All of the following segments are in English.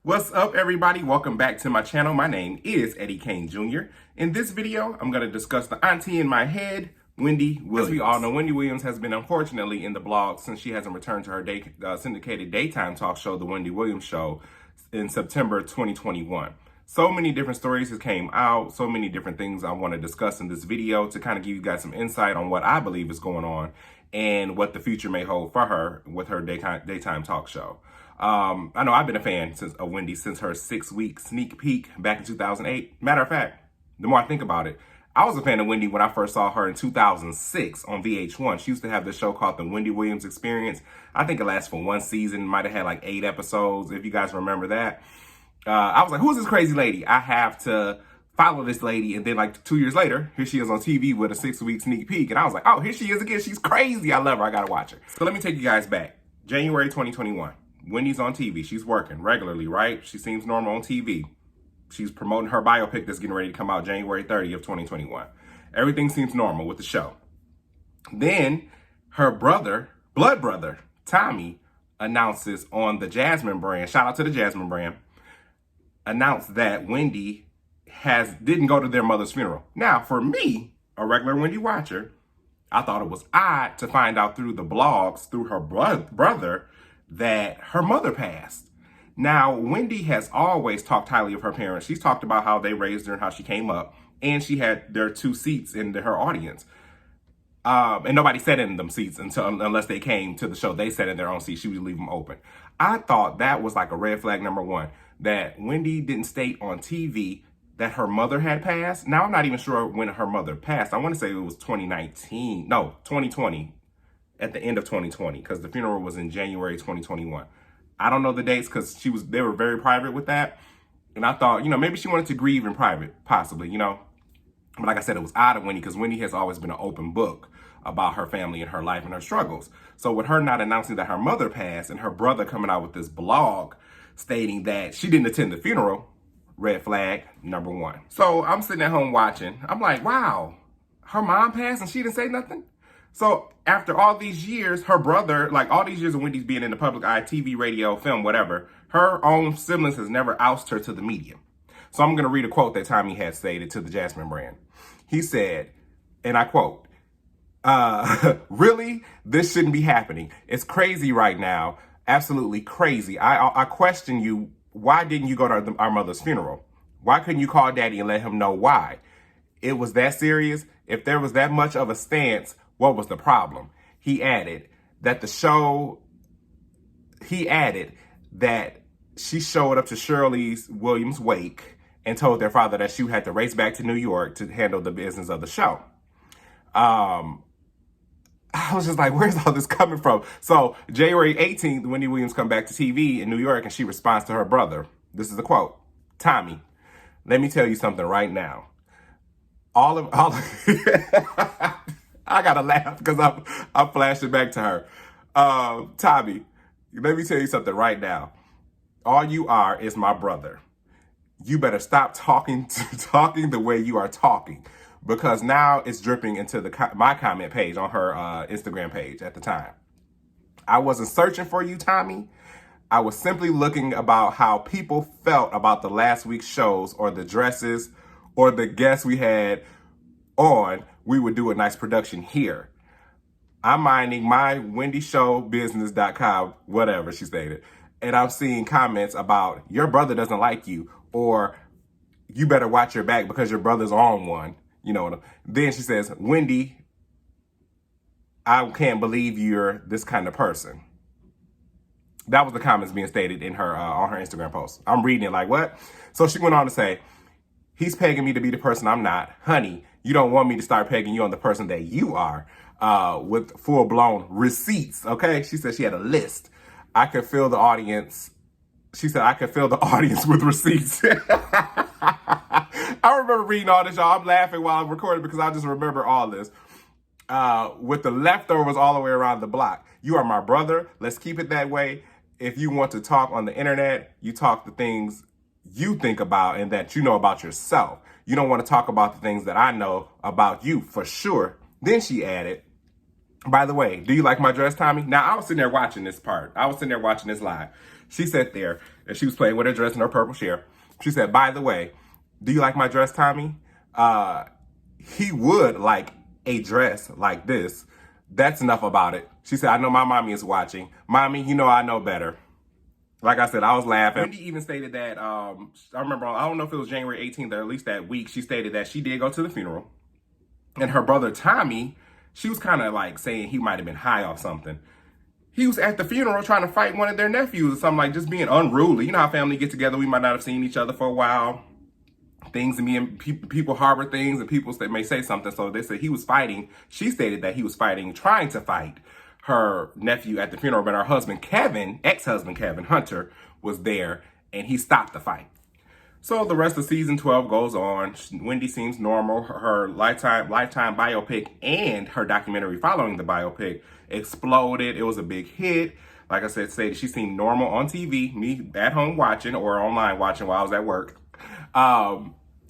What's up, everybody? Welcome back to my channel. My name is Eddie Kane Jr. In this video, I'm going to discuss the auntie in my head, Wendy Williams. As we all know, Wendy Williams has been unfortunately in the blog since she hasn't returned to her syndicated daytime talk show, The Wendy Williams Show, in September 2021. So many different stories have came out, so many different things I want to discuss in this video to kind of give you guys some insight on what I believe is going on and what the future may hold for her with her daytime talk show. I know I've been a fan of Wendy since her 6-week sneak peek back in 2008. Matter of fact, the more I think about it, I was a fan of Wendy when I first saw her in 2006 on VH1. She used to have this show called The Wendy Williams Experience. I think it lasted for one season, might have had like 8 episodes, if you guys remember that. I was like, who's this crazy lady? I have to follow this lady. And then like 2 years later, here she is on TV with a 6-week sneak peek. And I was like, oh, here she is again. She's crazy. I love her. I got to watch her. So let me take you guys back. January 2021. Wendy's on TV. She's working regularly, right? She seems normal on TV. She's promoting her biopic that's getting ready to come out January 30th of 2021. Everything seems normal with the show. Then her brother, blood brother, Tommy, announces on the Jasmine brand, shout out to the Jasmine brand, announced that Wendy didn't go to their mother's funeral. Now, for me, a regular Wendy watcher, I thought it was odd to find out through the blogs, through her brother, that her mother passed. Now, Wendy has always talked highly of her parents. She's talked about how they raised her and how she came up, and she had their 2 seats in her audience. And nobody sat in them seats unless they came to the show. They sat in their own seats. She would leave them open. I thought that was like a red flag number 1, that Wendy didn't state on TV that her mother had passed. Now, I'm not even sure when her mother passed. I want to say it was 2020, at the end of 2020, because the funeral was in January 2021. I don't know the dates because they were very private with that. And I thought, maybe she wanted to grieve in private, possibly, But like I said, it was odd of Wendy because Wendy has always been an open book about her family and her life and her struggles. So with her not announcing that her mother passed and her brother coming out with this blog stating that she didn't attend the funeral, red flag number 1. So I'm sitting at home watching. I'm like, wow, her mom passed and she didn't say nothing? So after all these years, her brother, like all these years of Wendy's being in the public eye, TV, radio, film, whatever, her own siblings has never ousted her to the media. So I'm going to read a quote that Tommy had stated to the Jasmine brand. He said, and I quote, really, this shouldn't be happening. It's crazy right now. Absolutely crazy. I question you. Why didn't you go to our mother's funeral? Why couldn't you call daddy and let him know why? It was that serious? If there was that much of a stance, what was the problem? He added that she showed up to Sherri Williams' wake and told their father that she had to race back to New York to handle the business of the show. I was just like, where's all this coming from? So January 18th, Wendy Williams come back to TV in New York and she responds to her brother. This is the quote. Tommy, let me tell you something right now. I gotta laugh because I'm flashing back to her. Tommy, let me tell you something right now. All you are is my brother. You better stop talking the way you are talking, because now it's dripping into my comment page on her Instagram page at the time. I wasn't searching for you, Tommy. I was simply looking about how people felt about the last week's shows or the dresses or the guests we had on. We would do a nice production here. I'm minding my wendyshowbusiness.com, whatever she stated. And I'm seeing comments about your brother doesn't like you, or you better watch your back because your brother's on one. Then she says, Wendy, I can't believe you're this kind of person. That was the comments being stated in her on her Instagram post. I'm reading it like, what? So she went on to say, he's pegging me to be the person I'm not. Honey, you don't want me to start pegging you on the person that you are, with full-blown receipts, okay? She said she had a list. I could feel the audience. She said, I could feel the audience with receipts. I remember reading all this, y'all. I'm laughing while I'm recording because I just remember all this. With the leftovers all the way around the block. You are my brother. Let's keep it that way. If you want to talk on the internet, you talk the things you think about and that you know about yourself. You don't want to talk about the things that I know about you for sure. Then she added, by the way, do you like my dress, Tommy? Now, I was sitting there watching this part. I was sitting there watching this live. She sat there and she was playing with her dress and her purple share. She said, by the way, do you like my dress, Tommy? He would like a dress like this. That's enough about it. She said, I know my mommy is watching. Mommy, you know I know better. Like I said, I was laughing. Wendy even stated that, I remember, I don't know if it was January 18th or at least that week, she stated that she did go to the funeral. And her brother, Tommy, she was kind of like saying he might have been high off something. He was at the funeral trying to fight one of their nephews or something, like just being unruly. You know how family get together, we might not have seen each other for a while. Things and people harbor things and people may say something. So they said he was fighting. She stated that he was fighting, trying to fight her nephew at the funeral, but her husband, Kevin, ex-husband Kevin Hunter, was there and he stopped the fight. So the rest of season 12 goes on. Wendy seems normal. Her lifetime biopic and her documentary following the biopic exploded. It was a big hit. Like I said, she seemed normal on TV, me at home watching or online watching while I was at work.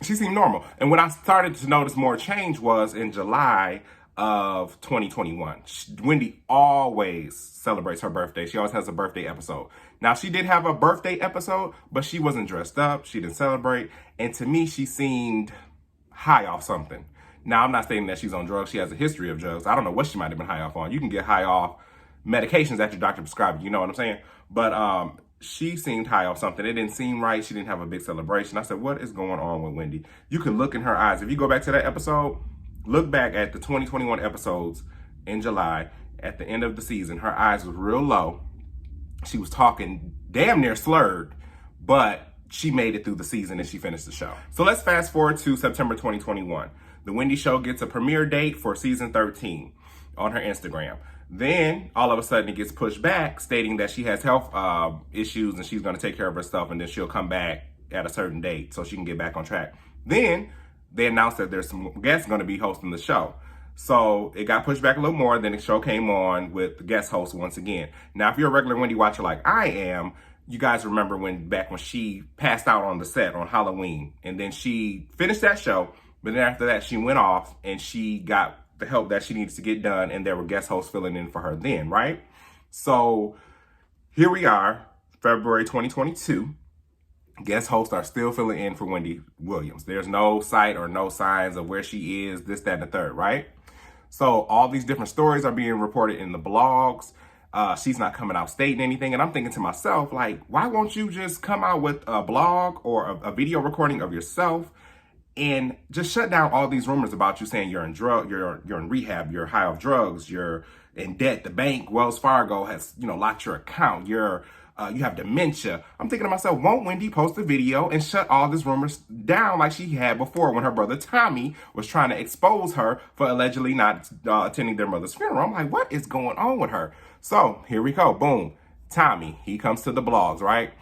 She seemed normal. And when I started to notice more change was in July of 2021. Wendy always celebrates her birthday. She always has a birthday episode. Now, she did have a birthday episode, but she wasn't dressed up. She didn't celebrate. And to me, she seemed high off something. Now, I'm not saying that she's on drugs. She has a history of drugs. I don't know what she might have been high off on. You can get high off medications that your doctor prescribed. You know what I'm saying? But she seemed high off something. It didn't seem right. She didn't have a big celebration. I said, what is going on with Wendy? You can look in her eyes. If you go back to that episode, look back at the 2021 episodes in July. At the end of the season, her eyes was real low. She was talking damn near slurred, but she made it through the season and she finished the show. So let's fast forward to September 2021. The Wendy Show gets a premiere date for season 13 on her Instagram. Then all of a sudden it gets pushed back, stating that she has health issues and she's going to take care of herself and then she'll come back at a certain date so she can get back on track. Then they announced that there's some guests going to be hosting the show. So it got pushed back a little more. Then the show came on with the guest host once again. Now, if you're a regular Wendy watcher like I am, you guys remember back when she passed out on the set on Halloween. And then she finished that show. But then after that, she went off and she got the help that she needed to get done. And there were guest hosts filling in for her then, right? So here we are, February 2022. Guest hosts are still filling in for Wendy Williams. There's no sight or no signs of where she is, this, that, and the third, right? So all these different stories are being reported in the blogs. She's not coming out stating anything. And I'm thinking to myself, like, why won't you just come out with a blog or a video recording of yourself and just shut down all these rumors about you saying you're in rehab, you're high off drugs, you're in debt, the bank, Wells Fargo has, locked your account, you have dementia. I'm thinking to myself, won't Wendy post a video and shut all these rumors down like she had before when her brother Tommy was trying to expose her for allegedly not attending their mother's funeral? I'm like, what is going on with her? So here we go. Boom. Tommy, he comes to the blogs, right?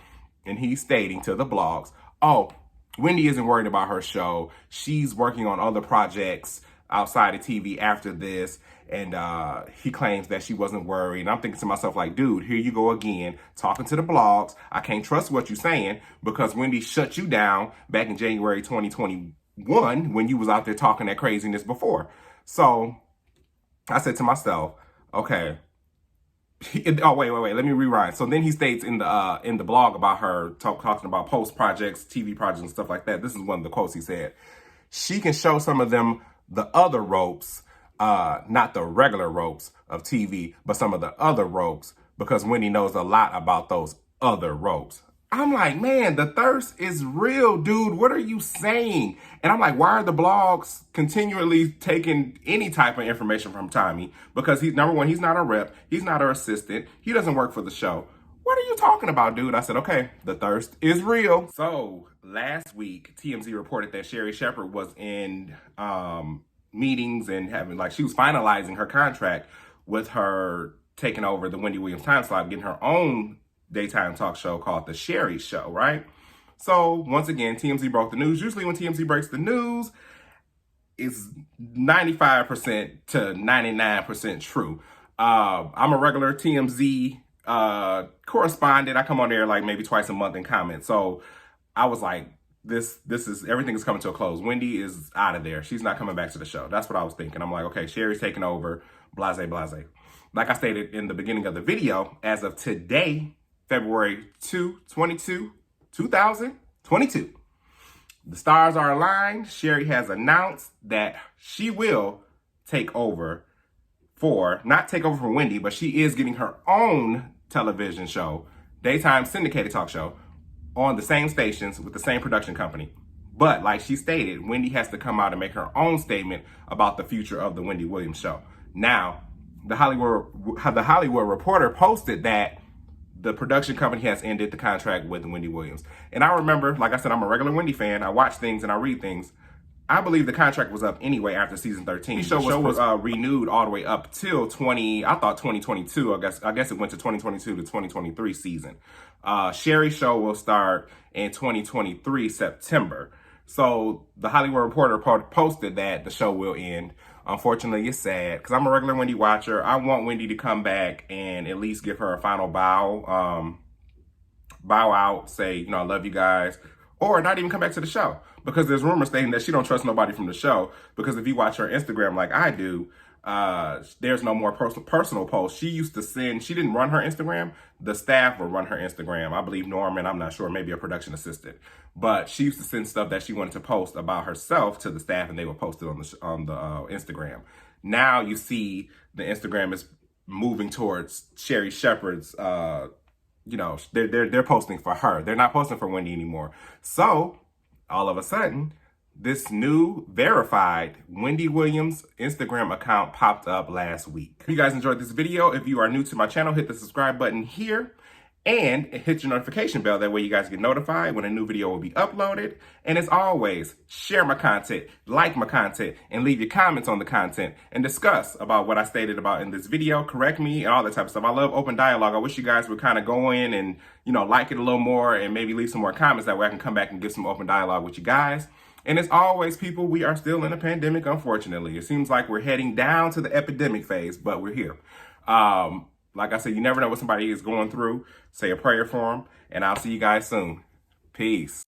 And he's stating to the blogs, oh, Wendy isn't worried about her show. She's working on other projects outside of TV after this. And he claims that she wasn't worried. And I'm thinking to myself, like, dude, here you go again, talking to the blogs. I can't trust what you're saying because Wendy shut you down back in January 2021 when you was out there talking that craziness before. So I said to myself, okay. Oh, wait. Let me rewind. So then he states in the blog about her talking about post projects, TV projects and stuff like that. This is one of the quotes he said. She can show some of them the other ropes, not the regular ropes of TV, but some of the other ropes because Wendy knows a lot about those other ropes. I'm like, man, the thirst is real, dude. What are you saying? And I'm like, why are the blogs continually taking any type of information from Tommy? Because number one, he's not a rep. He's not her assistant. He doesn't work for the show. What are you talking about, dude? I said, okay, the thirst is real. So last week, TMZ reported that Sherri Shepard was in meetings and she was finalizing her contract with her taking over the Wendy Williams time slot, getting her own daytime talk show called The Sherri Show, right? So once again, TMZ broke the news. Usually when TMZ breaks the news, it's 95% to 99% true. I'm a regular TMZ correspondent. I come on there like maybe twice a month and comment. So I was like, this is, everything is coming to a close. Wendy is out of there. She's not coming back to the show. That's what I was thinking. I'm like, okay, Sherri's taking over, blase, blase. Like I stated in the beginning of the video, as of today, February 2022. The stars are aligned. Sherri has announced that she will take over not take over for Wendy, but she is getting her own television show, daytime syndicated talk show, on the same stations with the same production company. But like she stated, Wendy has to come out and make her own statement about the future of the Wendy Williams show. Now, the Hollywood Reporter posted that the production company has ended the contract with Wendy Williams. And I remember, like I said, I'm a regular Wendy fan. I watch things and I read things. I believe the contract was up anyway after season 13. The show was renewed all the way up till 2022. I guess it went to 2022 to 2023 season. Sherri's show will start in 2023 September. So the Hollywood Reporter posted that the show will end. Unfortunately, it's sad because I'm a regular Wendy watcher. I want Wendy to come back and at least give her a final bow out, say, I love you guys, or not even come back to the show, because there's rumors stating that she don't trust nobody from the show, because if you watch her Instagram like I do, there's no more personal posts. She didn't run her Instagram. The staff would run her Instagram. I believe Norman, I'm not sure, maybe a production assistant. But she used to send stuff that she wanted to post about herself to the staff, and they would post it on the Instagram. Now you see the Instagram is moving towards Sherri Shepard's, they're posting for her. They're not posting for Wendy anymore. So all of a sudden, this new verified Wendy Williams Instagram account popped up last week. If you guys enjoyed this video, if you are new to my channel, hit the subscribe button here and hit your notification bell. That way you guys get notified when a new video will be uploaded. And as always, share my content, like my content, and leave your comments on the content and discuss about what I stated about in this video, correct me, and all that type of stuff. I love open dialogue. I wish you guys would kind of go in and, like it a little more and maybe leave some more comments. That way I can come back and give some open dialogue with you guys. And as always, people, we are still in a pandemic, unfortunately. It seems like we're heading down to the epidemic phase, but we're here. Like I said, you never know what somebody is going through. Say a prayer for them, and I'll see you guys soon. Peace.